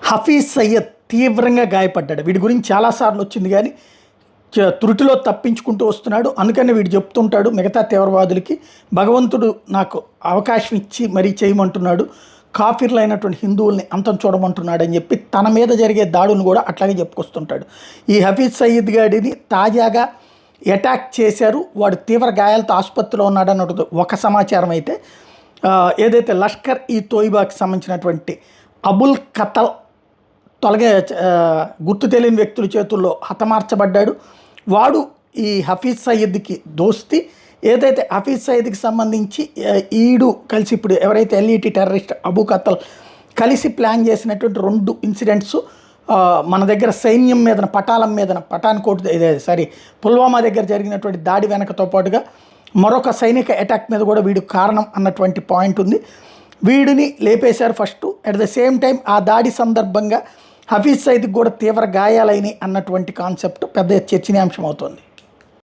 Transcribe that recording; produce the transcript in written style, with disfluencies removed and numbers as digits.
హఫీజ్ సయ్యద్ తీవ్రంగా గాయపడ్డాడు. వీడి గురించి చాలాసార్లు వచ్చింది కానీ త్రుటిలో తప్పించుకుంటూ వస్తున్నాడు. అందుకని వీడు చెప్తుంటాడు మిగతా తీవ్రవాదులకి, భగవంతుడు నాకు అవకాశం ఇచ్చి మరీ చేయమంటున్నాడు, కాఫీర్లు అయినటువంటి హిందువుల్ని అంతం చూడమంటున్నాడు అని చెప్పి తన మీద జరిగే దాడులను కూడా అట్లాగే చెప్పుకొస్తుంటాడు. ఈ హఫీజ్ సయ్యద్ గాడిని తాజాగా అటాక్ చేశారు, వాడు తీవ్ర గాయాలతో ఆసుపత్రిలో ఉన్నాడన్నది ఒక సమాచారం అయితే, ఏదైతే లష్కర్ ఈ తోయిబాకి సంబంధించినటువంటి అబుల్ కతల్ గుర్తు తెలియని వ్యక్తుల చేతుల్లో హతమార్చబడ్డాడు. వాడు ఈ హఫీజ్ సయ్యద్కి దోస్తి. ఏదైతే హఫీజ్ సయ్యద్కి సంబంధించి ఈడు కలిసి ఇప్పుడు ఎవరైతే ఎల్ఈటి టెర్రరిస్ట్ అబూ కతల్ కలిసి ప్లాన్ చేసినటువంటి 2 ఇన్సిడెంట్స్ మన దగ్గర సైన్యం మీదన పఠాన్కోట్ పుల్వామా దగ్గర జరిగినటువంటి దాడి వెనకతో పాటుగా మరొక సైనిక అటాక్ మీద కూడా వీడు కారణం అన్నటువంటి పాయింట్ ఉంది. వీడిని లేపేశారు first. At the same time ఆ దాడి సందర్భంగా హఫీజ్ సయ్యద్కి కూడా తీవ్ర గాయాలైనవి అన్నటువంటి కాన్సెప్ట్ పెద్ద చర్చనీయాంశం అవుతుంది.